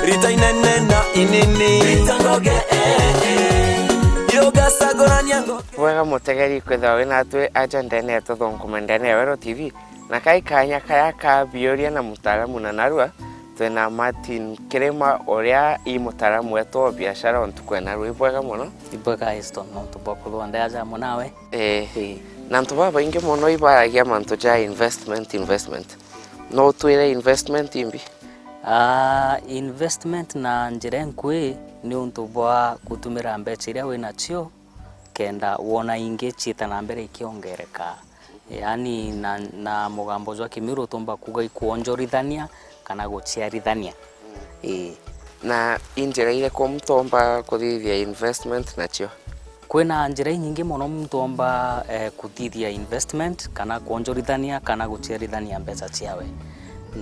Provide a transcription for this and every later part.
Rita inenena inini ritangoge yoga sagorania ngo wega mutegeri kwetha wina twe agenda ne to thonkomenda ne Wero TV na kai kanya kaya ka bioria na mutaalamu na narua twena Martin Kirema oria I mutaalamu wetu biashara ontukwena rwi bwega muno ibwega Eston no tubokulu andaja munawe na ntubaba inge muno ibaragia manto ja investment no twire investment imbi investment na njira nkwe ni untu bwa kutumira mbeca iria wina cio kenda wona inge chita na mbere ikiongereka yani na mugambo jwa Kimiru tumba kuga ikuonjorithania kana guciarithania na injira ile kwa mtomba kuthithia investment na cio kwina njira nyingi muno mtomba kuthithia investment kana kuonjorithania kana guciarithania mbeca ciawe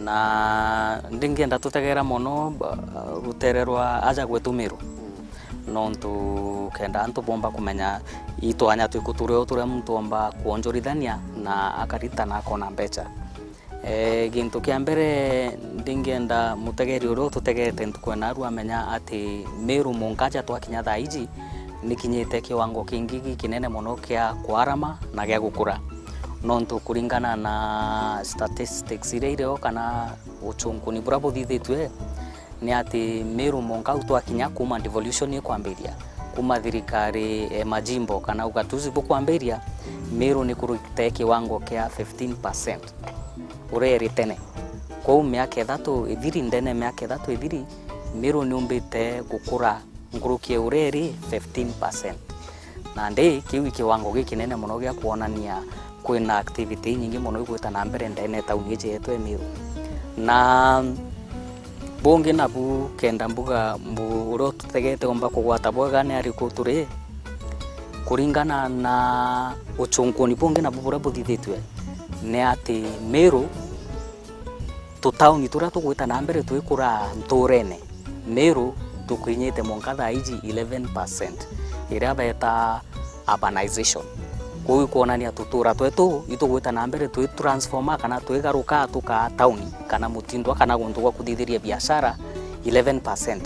na ndingenda tutegera muno rutererwa aja gwetumiru nontu kenda antu bomba kumenya itwanya twikuture uture mtomba kuonjorithania na akarita na kona mbeca gintu kia mbere ndingenda mutegeri uro tutegete ntukwena ru amenya ati Meru munkaja twakinya thaiji nikinyite kiwango kingi kinene muno kia kwarama na gia gukura nontu kuringana na statistics ireireo kana uchunguni bura buthithitwe ni ati Meru monka twakinya kuma devolution ikwambiria kuma thirikari majimbo kana ugatuzi bukwambiria Meru ni kurute kiwango kia 15% ureri tene kwa miaka 3 ithiri ndene miaka 3 ithiri Meru ni umbite gukura ngurukie ureri 15% na ndi kiwi kiwango gikinene muno gia kuonania kwina activity nyingi muno igwita na mbere ndene tauni yetu Meru na bonge na bu kenda mbuga uro tutegete omba kugwata bwega ni ari kuturi kuringana na uchunguni bonge na bubura buthithitwe ni ati Meru tutauni tura tugwita na mbere twikura nturene Meru tukinyite monkatha iji 11% iria beta urbanization kwa kuonania tutura twetu itugwita na mbere twi transforma kana twigaruka tuka tauni kana mutindwa kana gundu gwa kuthithiria biashara 11%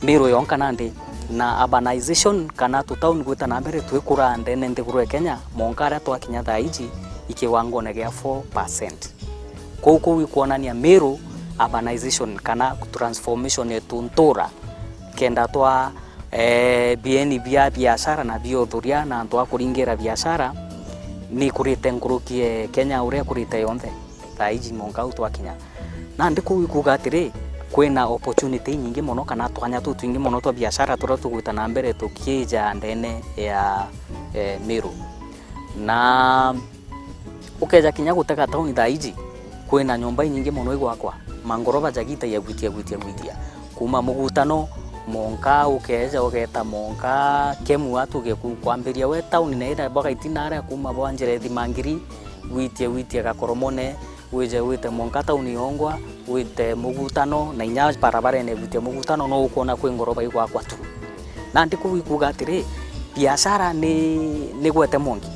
Meru yonka nandi na urbanization kana tutauni gwita na mbere twikura ndene ndiguru Kenya monkara twakinya thaiji ikiwango na gia 4% kwa kuonania Meru urbanization kana transformation yetu ntura kenda twa bieni bia biashara na biothuria na ntwa kuringira biashara ni kurite ngurukie Kenya uria kurite yonthe thaiji monka twakinya na ndiko wikuga atiri kwina opportunity nyingi muno kana twanya twingi muno twa biashara tura tugwita na mbere tukija ndene ya Meru na ukeja kinya guteka tauni thaiji kwina nyumba nyingi muno igwakwa mangoroba jagita ya gwitia kuma mugutano monka ukeja ugeta monka kemu watu gekwambiria we tauni na ira boga itinara kuma bwanjire thimangiri gwitia gakoromone wite monka tauni ongwa wite mugutano na inya barabara ne gwitia mugutano no ukona kwe ngoroba igwakwa tu na ndiko wikuga atiri biashara ni gwete mongi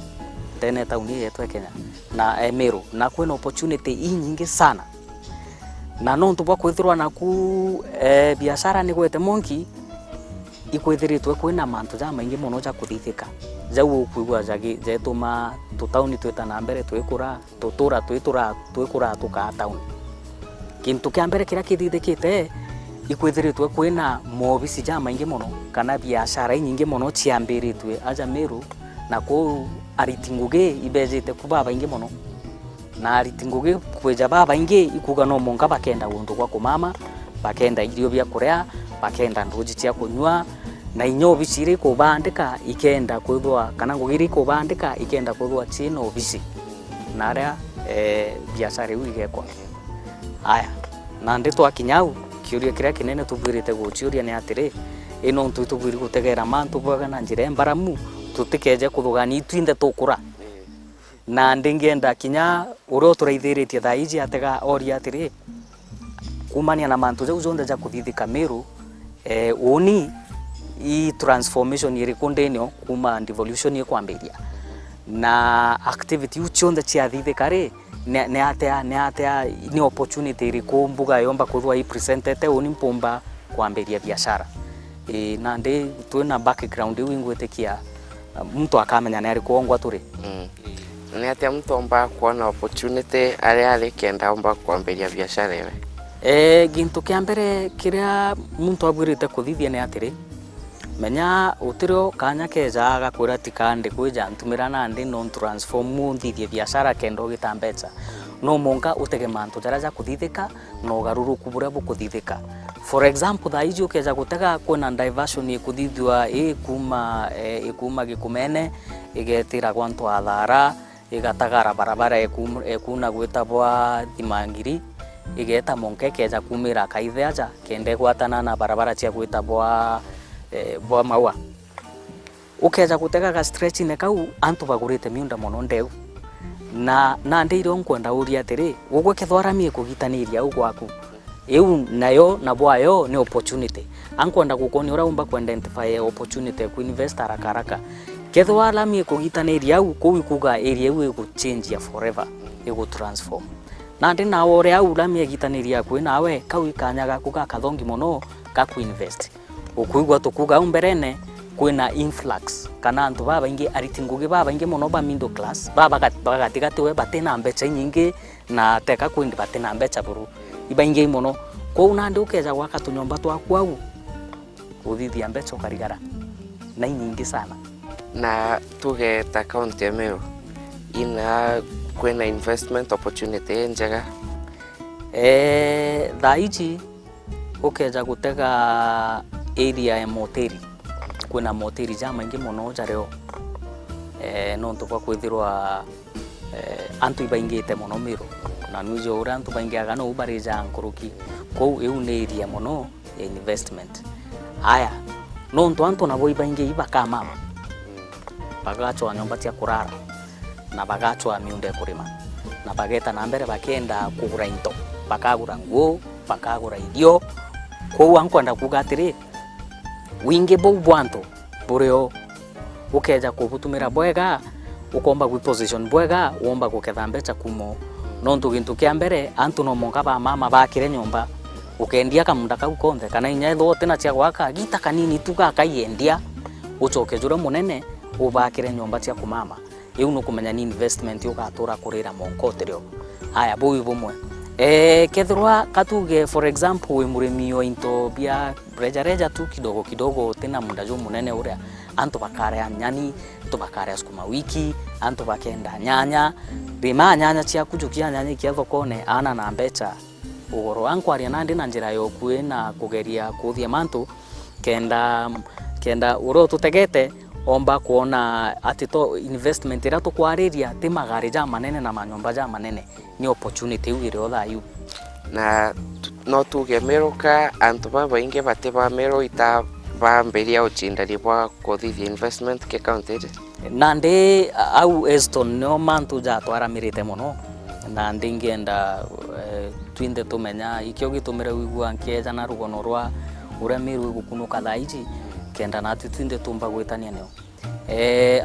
tene tauni yetu Kenya na Meru na kwena opportunity nyingi sana na no ntubwa kwithirwa naku biashara ni gwete monki ikwithiritwe kwina mantu ja maingi muno ja kuthithika jau kuigwa jagi jetuma tutauni twita na mbere twikura tutura twikura tuka tauni kintu kia mbere kira kithithikite ikwithiritwe kwina mobisi ja maingi muno kana biashara nyingi muno ciambiritwe aja Meru na ku aritinguge ibejete kubaba ingi muno na aritinguge kweja baba ingi ikuga no monka bakenda gundu kwa kumama bakenda irio bya kurea bakenda nduji cia kunywa na inyo biciri kubandika ikenda kwithwa kana ngugiri kubandika ikenda kwithwa chino bisi na ria biashara wigekwa aya na nditwa kinyau kiuria kiria kinene tubwirite guciuria ni atiri ino ntu tubwiri gutegera mantu bwaga na njire mbaramu tutikeje kuthugani twinde tukura na ndingenda kinya uro turaithiritie thaiji atega oria atiri kumania na mantu jau zonde ja kuthithika Meru uni i transformation irikundenio kuma devolution ikwambiria na activity uchonde cia thithika ri ne atea ni opportunity iriku mbuga yomba kuthwa i presentete uni mpumba kwambiria biashara na ndi twina background wingwitikia mtu akamenya nari kuongwa turi ni atia mtu omba kuona opportunity ari kenda omba kwambiria biashara iwe gintu kia mbere kiria muntu abwirite kuthithia ni atiri menya utiro kanya keja gakwira tikande kwija ntumira na ndi non transform munthithie biashara kendo gitambecha no monga utege mantu jaraja kuthithika no garuru kubura bukuthithika. For example thaiji ukeja gutega kwina diversion ikuthithwa ikuma gikumene igetira gwantu athara igatagara barabara ekuna gwitabwa Thimangiri igeta monke keja kumira kaithaja kende gwatana na barabara cia gwitabwa bwa maua ukeja gutega ga stretch ne kau antu bagurite miunda mono ndeu na ndeiro nkwenda uria atiri ugwe kethwara mie kugitaniria au gwaku eu nayo na bwayo ni opportunity ankwenda gukoni ura umba ku identify opportunity ku invest haraka kethwara mie kugitaniria au ku ikuga area eu ku change ya forever ego transform na ndi na ore au la mie gitaniria ku nawe kau ikanya gaku kathongi mono ka ku invest ukuigwa tukuga umberene kwina influx kana antu baba ingi aritinguge baba ingi mono ba middle class baba gatiga we batena mbecha nyingi na teka kwindi batena mbecha buru iba ingi mono ko unande ukeja gwaka tunyomba twaku au uthithia mbecha ukarigara na nyingi sana na tuge ta account ya Meru ina kwina investment opportunity njega thaiji ukeja gutega area ya moteri kwina moteri jama ingi mono jareo no ntubwa kwithirwa antu ibaingite mono Meru na nujo ura antu baingi agano ubarija nkuruki ko eu ne area mono investment haya no ntu antu nabo ibaingi ibaka mama bagachwa nyomba cia kurara na bagachwa miunde kurima na bageta na mbere bakenda kugura into bakagura nguo bakagura irio ko ankwenda kugatiri wingi bo bwanto bureo ukeja kubutumira bwega ukomba ku position bwega uomba guketha mbecha kumo no ntu gintu kia mbere antu no monga ba mama bakire nyomba ukendia kamunda kau konthe kana inya thote na cia gwaka gita kanini tu gakaiendia ucoke jura munene ubakire nyomba cia kumama eu no kumenya ni investment ugatura kurira monkoterio haya boyu bomwe kethirwa katuge for example we muremio into bia reja tu kidogo tena munda jo munene uria antu bakare nyani to bakare sukuma wiki antu bakenda nyanya rima nyanya cia kujukia nyanya kia thokone ana na mbecha ugoro ankwaria nandi na njira yo kuena kugeria kuthia mantu kenda uro tutegete omba kuona atito investment ira tukwariria ti magari ja manene na manyomba ja manene ni opportunity ugire othayu na no tuge Meru ka antu baba inge bateba Meru ita bamberia uchindari bwa kuthithia investment ke county nande au Eston no mantu ja twaramirite muno na ndingienda twinde tumenya ikyo gitumire wigwa nkeja na rugono rwa ura Meru gukunuka thaiji kenda na twinde tumba gwitania neo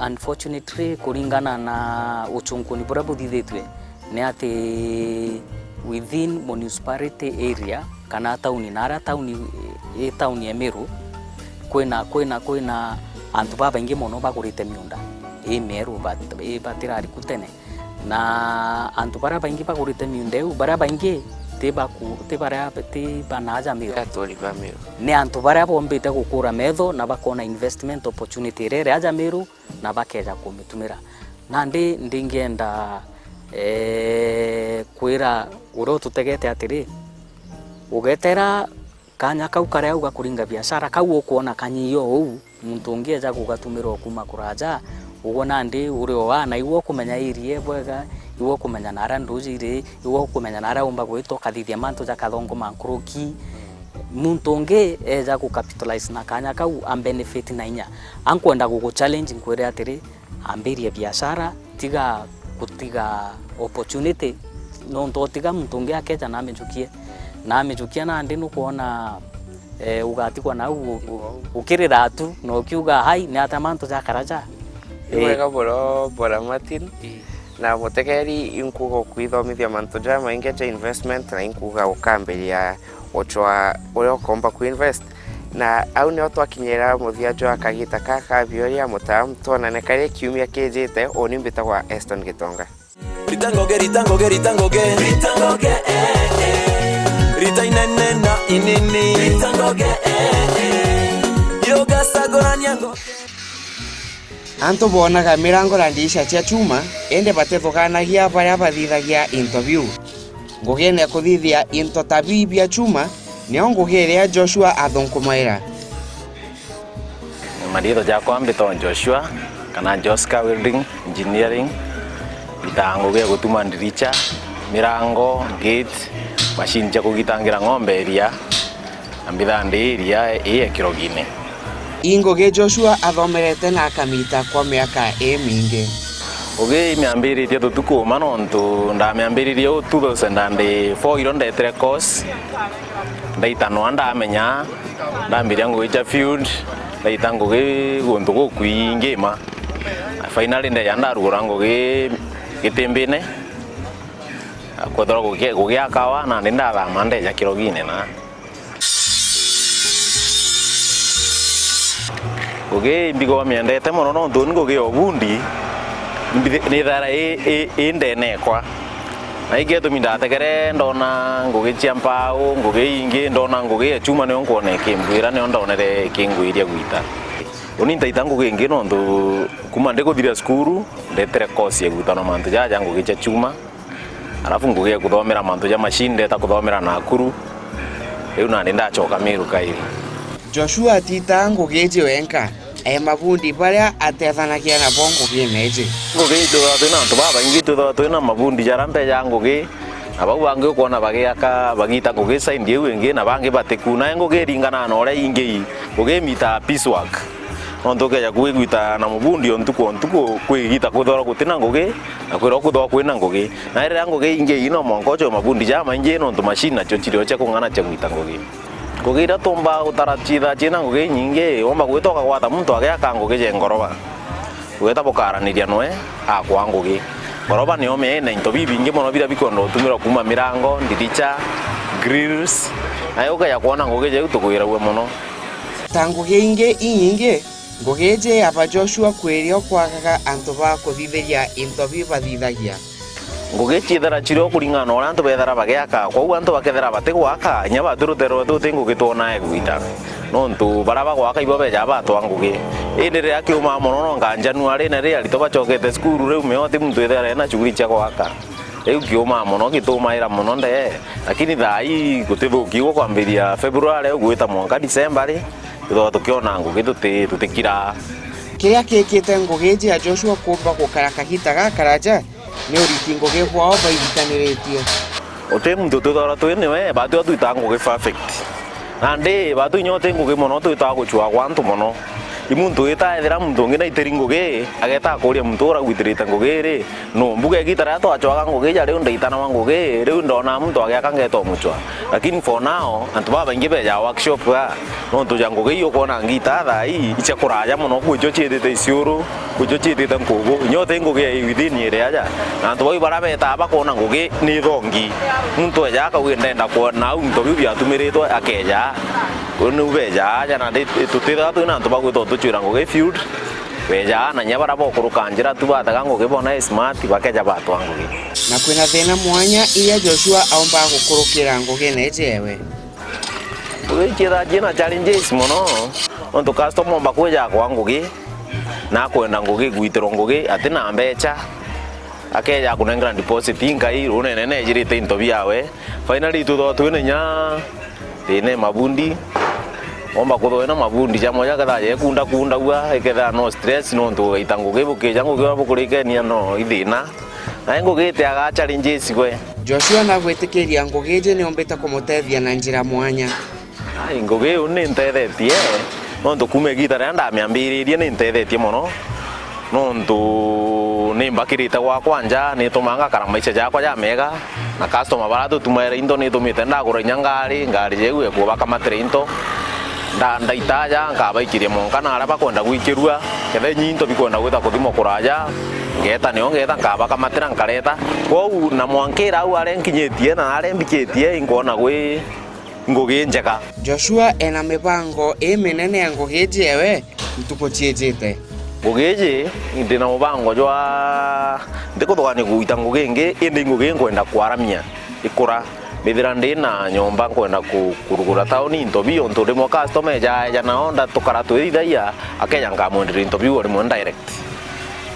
unfortunately kuringana na uchunguni bura buthithitwe ni ati within municipality area kana tauni nara tauni ya Meru kwina antu baba ingi mono bagurite miunda Meru batirari kutene na antu bara baingi bagurite miundeu bara baingi banaja Meru ni antu bara bombite gukura metho na bakona investment opportunity rere aja Meru na bakeja kumitumira na ndingienda kwira uro tutegete atiri ugetera kanya kau kare uga kuringa biashara kau ukuona kanyiyo uu muntu ungeja gugatumira kuma kuraja ugona ndi uri wana iwo kumenya irie bwega iwo kumenya nara ndujire iwo kumenya nara umba gwito kathithia mantu ja kathongo mankuruki muntu unge eja ku capitalize na kanya kau am benefit na inya ankwenda gugu challenge nkwire atiri ambirie biashara tiga kutiga opportunity no ntotiga muntu unge akeja na mejukia na ndi nukuona ugatikwa na ukirira tu no kiuga hai ni atamantu ja karaja wega bora Martin na mutegeri inkuga kwithomithia mantu ja maingi ja investment na inkuga ukambiria ochwa uria ukomba ku invest na au ni otwakinyira muthia jo akagita kaka bioria mutam tonane kare kiumia kijite oni mbitagwa Eston Gitonga ritangoge rita inene na inini ritangoge yoga sagorania ngo anto bonaga mirango randisha cia chuma ende batethoganagia baria bathithagia interview ngugene kuthithia into tabibia chuma nio ngugiria Joshua athonkumaira marito jakwa mbito Joshua kana Joska Welding Engineering bitango ge gutuma ndiricha mirango gate machine ja kugitangira ng'ombe iria ambithandi iria kirogine Ingoge Joshua athomerete na akamita kwa miaka mingi oge miambiririe tutuku manontu ndamiambiririe 2004 iro ndetere course ndaitano ndamenya ndambiria nguija field ndaita ngugi guntu gukwingima finally ndeya ndarugura ngugi gitimbine kwethora gugiakawa na ndathama ndeja kirogine na ngugi mbigo miendete muno nontu ngugi obundi ni thara indenekwa na igetu mindategere ndona ngugi cia mpau ngugi ingi ndona ngugi chuma ne onkone kimbwira ne ndonere kingwiria gwita oni ndaita ngugi ingi nontu kuma ndikuthira skuru ndetere course ya gwita no mantu jaja ngugi cia chuma alafu ngugi kuthomera mantu ja machine ndeta kuthomera Nakuru riu nani ndachoka Meru kairi Joshua atita ngugi je wenka mabundi baria atethanagia na bongo gineje ngugi twina antu baba ingi twina mabundi jarambe ya ngugi na bau bangi ukona bagiaka bagita ngugi saindi eu ingi na bangi batekuna ngugi ringana na ore ingi ngugi mita piecework ontoke ya kuigwita na mubundi ontuko kuigita kuthora gutina ngugi na kwira kuthora kwina ngugi na ira ngugi ingi ino mongojo mabundi jama ingi no ntu machine na chochirio cha kungana cha gwita ngugi ngugira tumba utarachitha china ngugi nyingi omba gwitoka gwata muntu agiaka ngugi je ngoroba gweta bukaraniria noe akwa ngugi ngoroba ni ome na into bibi ingi mono bira bikondo tumira kuma mirango ndiricha grills ayo ga yakona ngugi je utukwira we mono tangu geinge inyinge ngugi je aba Joshua kwerio kwagaga antu ba kuthithiria interview bathithagia ngugi chithera chiro kuringana ora antu bethera bagiaka kwa antu bakethera batigwaka nya baturutero tutingu gitona egwita nontu baraba gwaka ibo beja batwa ngugi indire akiuma mono no January na ria lito bachokete skuru riu meoti muntu ethera na chuguri cha gwaka riu kiuma mono gitumaira mono nde lakini thai gutithukiwa kwambiria February gwita mwaka December ri tukiona ngugi tutikira kiria kikite ngugi je Joshua kumba gukaraka gitaga karaja ni uriti ngugi kwao baithikaniretie ote muntu tuthora twiniwe batu twita ngugi perfect ande batu nyote ngugi mono twita guchwa gwantu mono imuntu etaethera muntu ngina iteri ngugi ageta kuria muntu ora gwitirite ngugi ri no mbuge gitara to achwaga ngugi ja riu ndaitana wa ngugi riu ndona muntu agiaka ngeto muchwa lakini for now antu baba ingi beja workshop no ntu ja ngugi yo kona ngita thai icha kuraja mono kujo chitite isiuru kujo chitite ngugu nyote ngugi within ire aja na antu bai barabeta bakona ngugi ni thongi muntu eja ka windenda kuona untu biu byatumiritwe akeja unu beja ja na tutira tu na antu bagwito tuchira ngugi field beja na nyabara bokuruka njira tu bataga ngugi bona smart bakeja batwa ngugi na kwina thina mwanya iria Joshua aomba gukurukira ngugi nejewe ugichira jina challenges mono onto customer bakweja kwa ngugi na kwenda ngugi gwitiro ngugi atina mbecha akeja kunengra deposit ingai runene nejirite into biawe finally tutho twinenya tine mabundi omba kuthoena mabundi jamo yakatha ye kunda ua iketha no stress no ntu itangu gibuke jangu gibu kurikenia no ithina na ngugite aga challenges gwe Joshua na gwitikiria ngugije ni ombeta kumutethia na njira mwanya ngugi uni ntethetie no ntu kume gitara ndamiambiririe ni ntethetie mono no ntu ni mbakirite gwa kwanja ni tumanga karamaisha jakwa ja mega na customer baratu tumaira indo ni tumite ndagura nyangari ngari jegu ekubaka matreinto ndaitaja ngabaikirie monka na araba kwenda gwikirua kethe nyinto bikwenda gwita kuthimo kuraja ngeta nio ngeta nkaba kamatira nkareta kwou na mwankira au arenkinyitie na arembikitie ingona gwi ngugi njega. Joshua ena mibango minene ya ngugi jewe ntuko chiejete ngugi ndina mubango jwa ndikuthogania guita ngugi ingi indi ngugi ngwenda kwaramia ikura bithira ndina nyomba ngwenda kurugura tauni interview onto rimwe customer ja na onda tukara twithaia akenya ngamwendera interview rimwe direct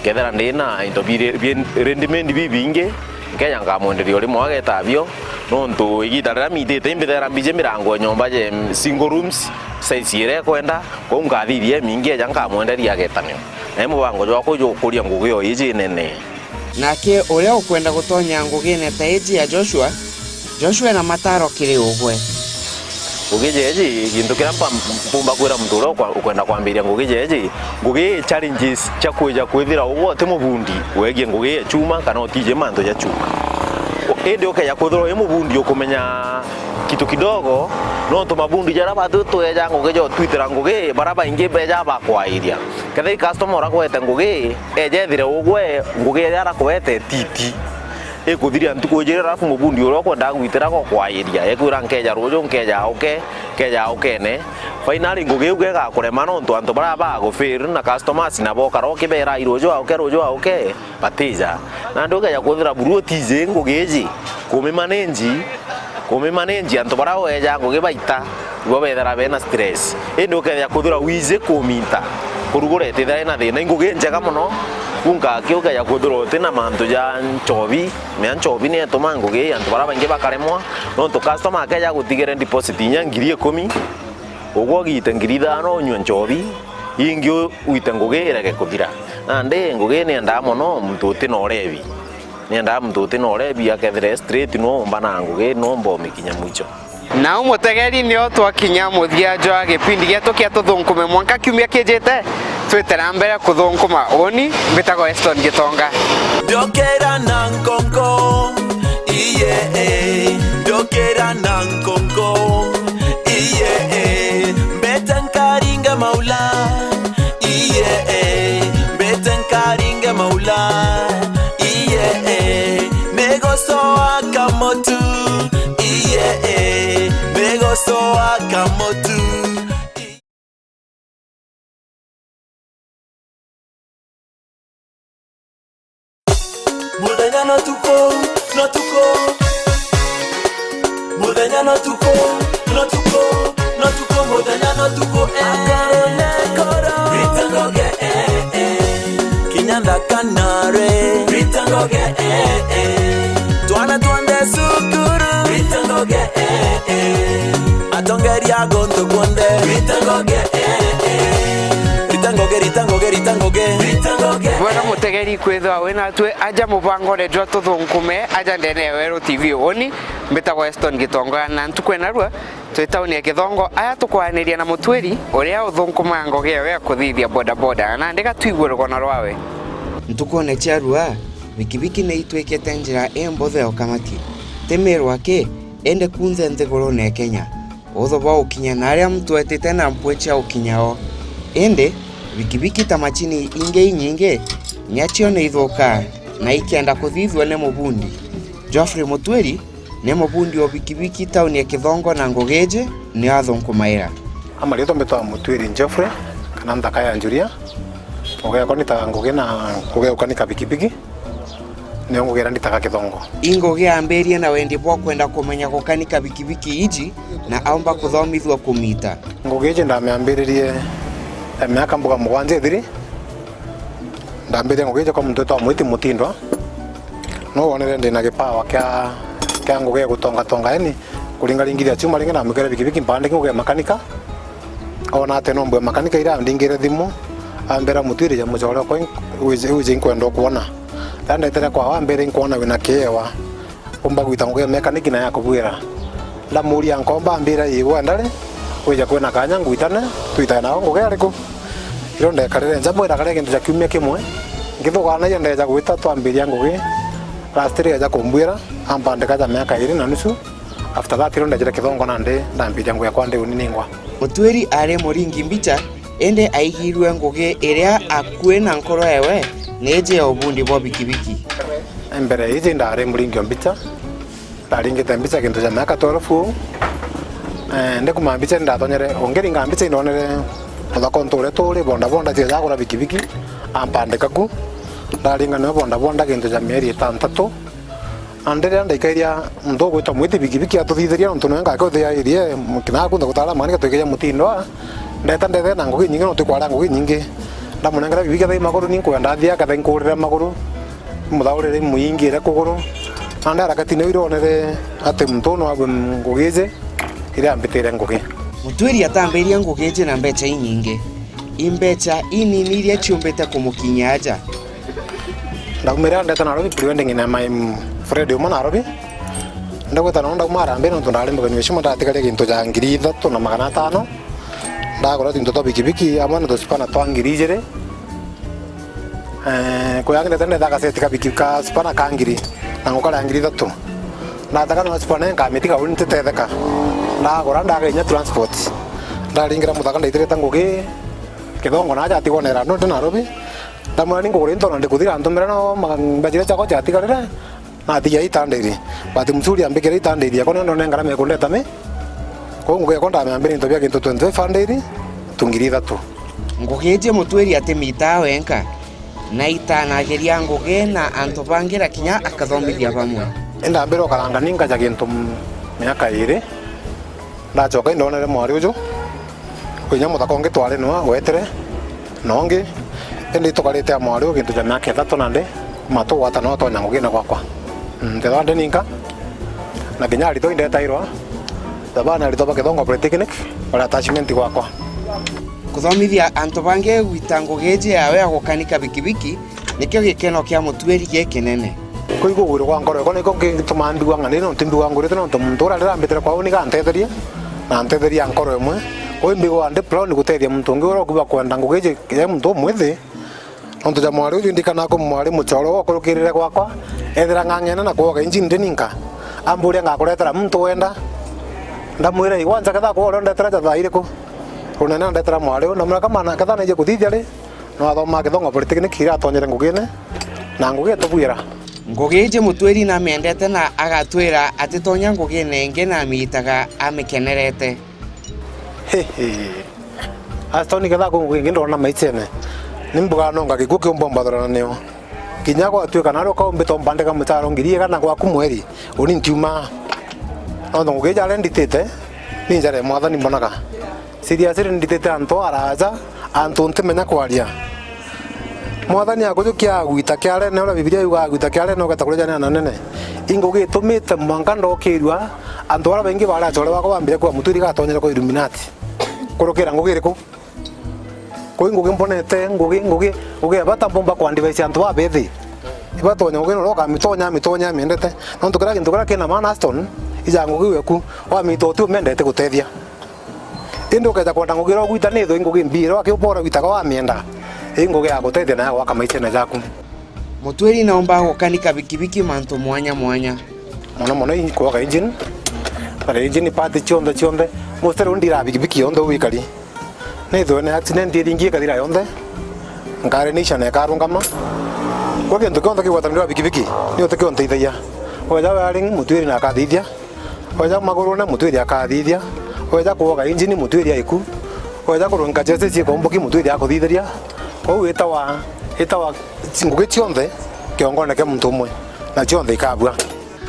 kethera ndina interview rendement bibinge kenya ngamwenderia rimwe agetabio nonto igita rira mitete mbithera mbije mirango nyomba je single rooms size ire kwenda ko ngathithie mingi ja ngamwenderia agetanio na mubango jwa kuria ngugi yo iji nene nake uria ukwenda gutonya ngugi neta iji ya Joshua na mataro kiri ugwe ngugi jeji gintu kira pumba kwira muturo ukwenda kwambiria ngugi jeji ngugi challenges cha kuja kwithira ugwo te mubundi wegie ngugi ya chuma kana otije manto ya chuma ende okaya kwithira ye mubundi ukumenya kitu kidogo no to mabundi jara batu to ya ngugi jo twitter ngugi baraba inge beja ba kwairia kadai customer rakwete ngugi eje thire ugwe ngugi yara kwete titi ekuthiria ntuko jera rafu mubundi uro kwenda gwitira ko kwairia ekwira nkeja rojo nkeja ukene finally ngugi ugega kurema no ntu antu baraba go fair na customers na boka ro kibera irojo auke batija na ndoga ya kuthira buru tije ngugi kome manage antu barao eja ngugi baita ibo bethera bena stress ndoka ya kuthira wize kumita kurugure tithira na thina ngugi njega muno unga kioga ya kuthira tena mantu ja nchobi ni toma ngugi antu baraba inge bakaremwa no to customer akaja gutigere deposit nya ngiri 10 ugwo gite ngiri 5 nywa nchobi ingi uite ngugi irege kuthira ande ngugi ni nda muno mtu tino orebi ni nda mtu tino orebi akethire straight no mbana ngugi no mbomi kinya mwicho na umutegeri ni otwakinya muthia jwa gipindi gitu kia tuthunkume mwanka kiumia kijete twitera mbere kuthunkuma oni mbitago Eston Gitonga Ndokera na nkonko iye ndokera na nkonko iye mbeten karinga maula iye mbeten karinga maula iye megoso akamotu iye megoso akamotu Mudanya no tuko Mudanya no tuko Mudanya no tuko Akarole koro Ritangoge Kinyanda kanare Ritangoge Tuana tuande sukuru Ritangoge Atongeri agondo kwonde Ritangoge Bwana mutegeri kwithwa wina twe aja mubango le jwa tuthunkume aja ndene Wero TV oni mbitagwo Eston Gitonga na ntukwena rua twitauni Githongo aya tukwaniria na mutwiri uria uthunkuma ngoge ya kuthithia boda na ndega tuigwe rugona rwawe ntukone charua wikibiki ne itwekete njira embothe okamaki temero ake ende kunze nthiguru ne Kenya uthoba ukinya na aria mtu etete na mpwecha ukinyao ende wikibiki tamachini inge nyinge nyachio ne ithoka na ikienda kuthithwa ne mubundi Geoffrey Mutweri ne mubundi o wikibiki tauni ya Githongo na Ngogeje ni athunkumaira amarito mbeto Mutweri Geoffrey kana ndakaya njuria oge konita ngoge na ngoge ukanika bikibiki ne ngogera nditaka Githongo ingoge amberie na wendi bwa kwenda kumenya gukanika bikibiki iji na aomba kuthomithwa kumita Ngogeje ndameambiririe miaka mbuga mugwanje thiri ndambirie ngogeje kwa muntu to mwiti mutindwa no wonere ndina gipawa kya ngoge gutonga yani kuringaringiria chuma ringa na mugere bikibiki mpande ngoge makanika ona ate no mbwe makanika ira ndingire thimu ambera Mutwiri ya mujora kwa uje nkwenda kuona tanda tera kwa wambere nkuona wina kiewa umba gwita ngoge mekaniki na yakubwira la muri ankomba ambira yiwa ndale kuja kwena kanya ngwitane twitana ngoge ariko ironde karere njabo ira karege ndia kiumia kimwe ngithugana ya ndeja gwita twambiria ngoge lastri ya kumbwira ambande kaja miaka 2 na nusu after that ironde jira Githongo na ndambiria ngoge kwa nde uniningwa Mutwiri are muringi mbicha ende aigirwe ngoge iria akue na nkoro yewe neje obundi bwa bikibiki mbere hizi ndare muringi mbicha ndaringite mbicha kintu cha miaka 12 ndekuma mbicha ndatonyere ongeringa mbicha indonere muthako ntore turi bonda cia jagura bikibiki ampandikaku ndaringa no bonda kintu cha mieri 6 andere ndaikairia ndo gwita mwiti bikibiki atuthithiria ntu nenga ko thia irie mukina kunda gutara mani gatuikeria mutindo ndeta ndethe na ngugi nyingi no tukwara ngugi nyingi ndamunengera bibiki thai maguru ni kwenda thia kathe nkurira maguru muthaurire muingire kuguru ande harakati ne ironere ati muntu no abu ngugije ire ambitire ngugi Mutwiri atambiria ngugeje na mbecha inyinge imbecha inini iria ciumbite kumukinya aja ndaumira ndeta Nairobi pre-wedding ina my friend umo Nairobi ndagweta no ndaumara mbere ndo ndari mbere nishimo ndatikare kintu ja 3,500 ndagora tinto to bikibiki amana to spana to 2,000 ko yange ndeta ndaka setika bikika spana kangiri nangukala 3,000 nataka no spana ngamitika unite tetheka ndagora ndagenya transport ndaringira muthaka ndaitireta ngugi kithongo naja atigonera no Nairobi ndamwani ngugure ntono ndikuthira ntumira no mbajire chako chatigarire na thia itandiri bati msuri ambikire itandiri yako ndo nengara mekundeta me ko ngugi yako ndamambire ntobia kintu 25 ndiri tungiri 3 ngugeje mutwiri ati mita wenka na itanageria ngugi na antu bangira kinya akathomithia bamwe ndambire okaranga ninga ja kintu miaka 2 ndachoka indonere mwari uju kwinya muthako ngitware no wetere nongi ndi tukarite mwari ugintu ja miaka 3 nande matu wata no tonya ngugina gwakwa ndethande ninka na kinya rito indetairwa tabana rito bakethongo polytechnic para attachment gwakwa kuthomithia antu bange gwita ngugeje yawe agukanika bikibiki nikio gikeno kia mutwiri gikinene kuiguguru kwa ngoro ko niko ngitumandua ngani no tindua ngurite no muntu rira mbitere kwa uni gantetheria na ntetheria ngoro imwe ko mbigo ande plan gutethia muntu ngi uro kuba kwenda ngugeje ya muntu mwithi onto ja mwari uju ndikana ko mwari muchoro wo kurukirire gwakwa ethira ngangena na kuoga injini ninka ambure ngakuretera muntu wenda ndamwira igwanza katha ko ro ndetera ja thaire ko unena ndetera mwari na mura kama katha neje kuthithia ri no athoma kithongo polytechnic ira tonyere ngugine na ngugi tubwira ngugeje mutwiri na mendete na agatwira ati tonya ngugine nge na mitaga amikenerete astoni katha ko ngugi ndona maichene nimbuga nonga gikuke umbombathora neo kinya kwa tuika naro ka umbito mbandika mutaro ngiri kana kwa kumweri uni ntiuma no ngugi jale nditete ni jare mwathani mbonaga siria siri nditete anto araja anto ntimenya kwaria mwathani akujukia gwita kiare ne ora biblia yuga gwita kiare no gata kureja na nene ingugi tumite mwankando kirwa anto ara bengi bara chore wako bambire kwa muturi gatonyere ko Illuminati kurukira ngugi riku ko ngugi mponete ngugi bata bomba kwa device anto abethi ibatonya ngugi no ka mitonya mendete no tukira kintu kira kina mana Aston ija ngugi weku wa mito tu mendete gutethia indo kaja kwenda ngugi ro gwita netho ngugi mbiro akipora gwita wa mienda ngugi ya gutethia na gwaka maichene jaku mutwiri naomba gukanika bikibiki mantu mwanya mono kuoga engine pare engine pati chonde mostero ndira bikibiki ondo wikari netho ne accident iringie kadira yonde ngare nisha ne karungama kwa kintu kionda kiwatanira bikibiki ni otekio nteithia oja waring mutwiri na akathithia oja maguru na mutwiri akathithia oja kuoga engine mutwiri aiku oja kurunga jese cie komboki mutwiri akuthithiria ko itawa ngugi chionde kiongone ke muntu umwe na chionde ikabua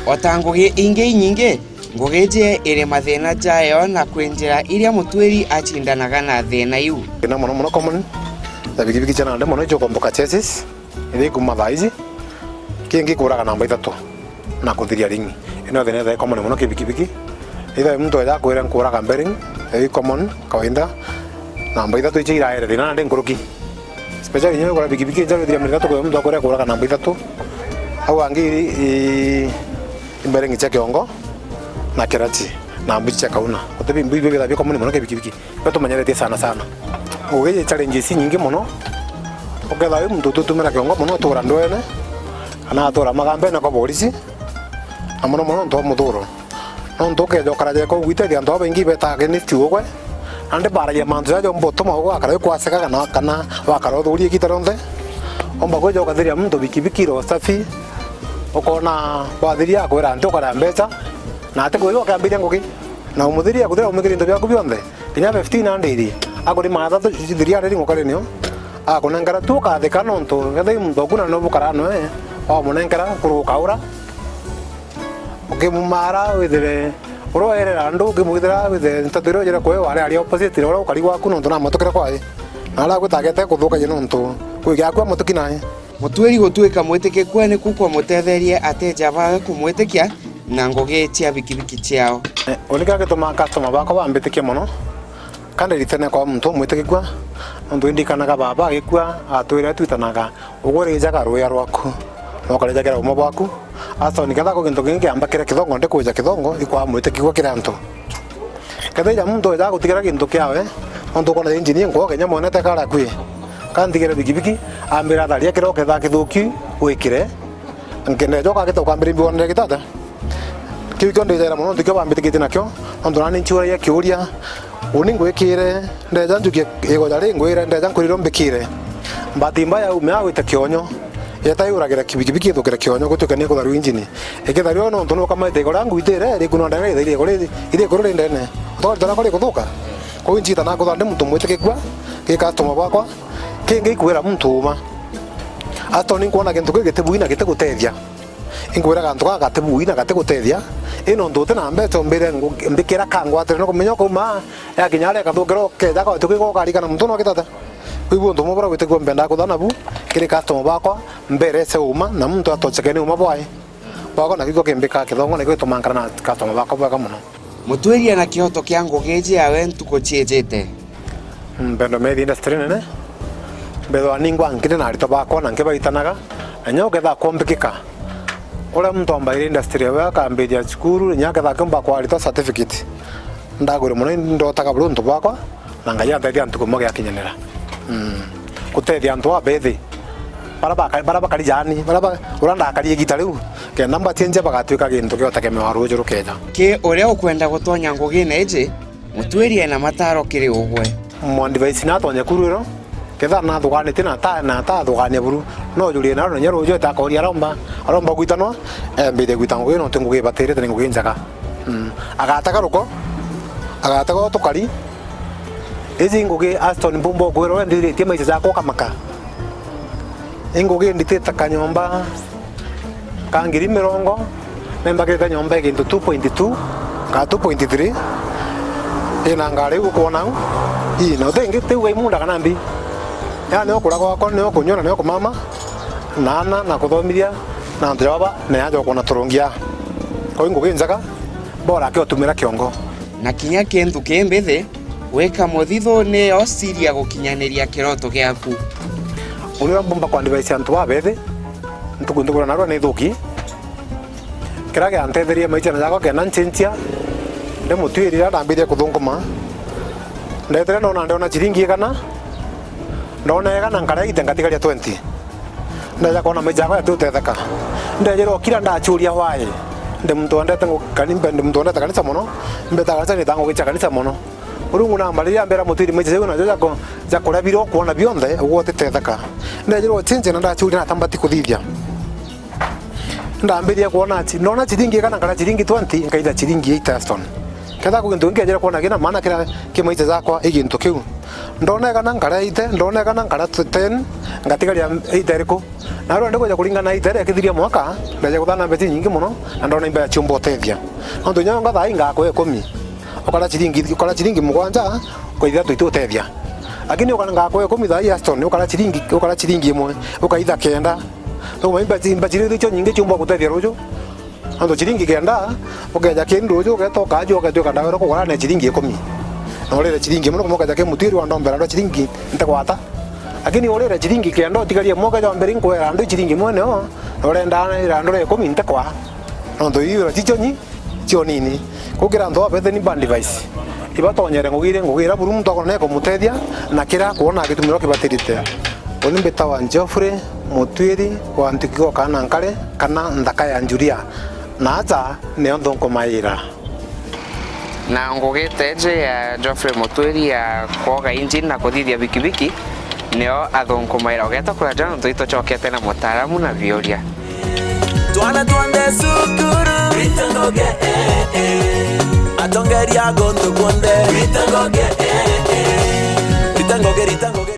otangugi inge nyinge ngugeje ire mathina jayo na kwenjera iria mutwiri achindanaga na thina iu kina mono common da bikibiki chana nde mono icho komboka chesis ile kumathaizi kingi kuraga namba 3 na kuthiria ringi ino thina da common mono kibikibiki ida mtu ya kwera kuraga bearing e common kawaida namba 3 ichi iraere thina nde nguruki special nyewe kwa bikibiki njaro thiria mrika to kwa mtu akora kuraga namba 3 au angiri bearing icha kiongo na kerachi na mbicha kauna otebi mbibi bila biko muni mono kibikibiki bato manyerete sana ugeje challenges nyingi mono oketha yu mtu tutumira kiongo mono tura ndoene ana tura magambe na ko polisi amono ndo muduro no ndoke jo karaje ko gwite ndo bengi beta ke ni tiugwe ande bara ya manzo ya mboto mago akara ko aseka kana wakaro thuri kitaronde omba kweja ukathiria mtu bikibiki ro safi ukona wathiria kwira ntu ukara mbeca na ate kwira ukambiria ngugi na umuthiria kuthira umikiri into byaku byonthe kinya 1500 iri akuri mathatu thiria ri ngukari nio akunengera tu kathika nontu gathai muntu kuna no bukara no o munengera kurukaura ukimumara withire uroerera ndu ukimwithira withe ntatiro jira kwe wale ali opposite ro ukari gwaku nontu na matukira kwae nala gwitagete kuthuka je nontu kwigia kwa mutuki nae Mutwiri gutuika mwitikiku ni kuko mutetherie ateja bawe kumwitikia na ngugi cia bikibiki ciao unika gituma customer bako bambitikie muno kandi ritene kwa muntu mwitikikwa ndu indikanaga baba agikua atwira twitanaga ugurija karuya rwaku nokareja kera umo bwaku asa nikatha ko gintu kingi ambakire kithongo ndi kuja kithongo ikwa mwitikikwa kiranto katheja muntu ja gutigira gintu kiawe ndu kona engineer ngo kenya monete kara kwi kandi kire bikibiki ambira tharia kiro ketha kithuki wikire ngene joka gito kwambira biwonere gitata kiu kionde jara muno ndikyo bambitikite nakyo ndu nani nchura ya kiuria uningo ekire ndeja njukie ego jari ngwira ndeja nkuriro mbikire mbatimba ya ume awita kionyo yeta yuragira kibikibiki thukira kionyo gutuka ni kutharu engine ekitharu no ntono kama ite gora nguitere ri kuno ndane ire gore ire gore ndene to tana kore kuthuka ko inchi tana kuthande muntu mwitikikwa ki customer bakwa kingi kwira muntu uma atoni kuona kintu gitebuina gitegutethia ingwira gantu gatebuina gategutethia ino ndote na mbeto mbere mbikira kangwatere no kumenya kuma ya kinyare kathukiro keja kwa tukiko karikana muntu no kitata kwibu ndo mobora witegwa mbenda kuthana bu kiri customer bakwa mbere se uma na muntu atochekene uma bwae bako na kiko kimbika kithongo niko tumangana na customer bakwa baka muno mutwiria na kihoto kia ngugi yawe ntuko chiejete mbendo me industry nene bedo aningwa ngire na rito bakwa na ngebaitanaga anyo ketha kombikika ora muntu ambaire industry wa kambeja skuru nyaka thakamba kwa rito certificate ndagure muno ndotaka burundu bakwa na ngaya ndathia ntuko moge akinyanira kutethia antu abethi baraba kari jani baraba uranda kari gita riu ke namba chenje bagatwika gintu kyo take mewaru juru keja ke uria ukwenda gutonya ngugi neje mutwirie na mataro kiri ugwe mon device na tonya kururo ketha na thugane tina na ta thugane buru no jurie na no nyero jo ta ko ria romba guitano mbide guitango no tengo ge batere tene ngugi njaga agataka ruko agataka tukari ezi ngugi Aston Bumbo gwero ndire tie maisha zako kamaka ngugi nditeta kanyomba kangiri mirongo nembageta nyomba gintu 2.2 ka 2.3 ina ngare ukona ino dengi tewe imunda kanambi ya ne okura kwa ne okunyona ne okumama nana na kuthomithia na ndiraba ne yaje okona turungia ko ngugi njaga bora ke otumira kiongo na kinya kintu kembethe weka muthitho ne osiria gukinyaniria kiroto giaku unira bomba kwa device antu wabethe ntukundukura narwa ne thuki kirage antetheria maicha na yako kena nchenchia nde mutwirira ndambirie kuthunguma ndetere ndona chiringi kana ndona kana ngara itengatigaria 20 ndaja kona maicha kwa tutetheka ndejero kila ndachuria wae nde muntu ndete kanimbe nde muntu ndete kanisa muno mbeta kanisa ni tango gicha kanisa muno urungu na mbaliria mbera mutiri maicha zewe na joja za kurabiro kuona bionthe ugote tetheka ndejero chinje na ndachuria na tambati kuthithia ndambiria kuona ati ndona chiringi kana ngara chiringi 20 ngaida chiringi 8 Aston ketha kugintu ngejera kuona gina maana kira kimaicha zakwa igintu kiu ndona kana ngara ite ndona kana ngara 10 ngatigaria ite riko na ro ndiko kuringana ite rekithiria mwaka ndaje kuthana mbeti nyingi muno na ndona imbe chumbo tethia ndo nyonga tha inga ko 10 ukala chiringi mugwanja ko ithia tuitu tethia lakini ukala ngako 10 tha Aston ukala chiringi imwe ukaitha kenda no maimba chiri cho nyingi chumbo kutethia rujo ando chiringi kenda ukeja kindu rujo getoka ajo getoka ndawero ko na chiringi 10 no lele chiringi muno moka jake mutiri wa ndombera ndo chiringi ntakwata lakini olele chiringi kenda tigarie moka ja mbere nkwera ndo chiringi mwene o olenda ira ndo 10 ntakwa ndo iyo chichonyi chio nini kugira ndo abethe ni band device ibatonyere ngugira buru muntu akona ko mutethia na kira kuona gitumiro kibatirite oni betawa Geoffrey mutwiri wa ntikiko kana nkare kana ndaka ya njuria na aza ne ndonko maira na ngugite je ya Geoffrey mutwiri ya koga engine na kuthithia bikibiki nio athunkumaira ugeto kuraja ntui tucokete na mutaaramu na bioria Twana twande sukuru Ritangoge atongeria gondo kwonde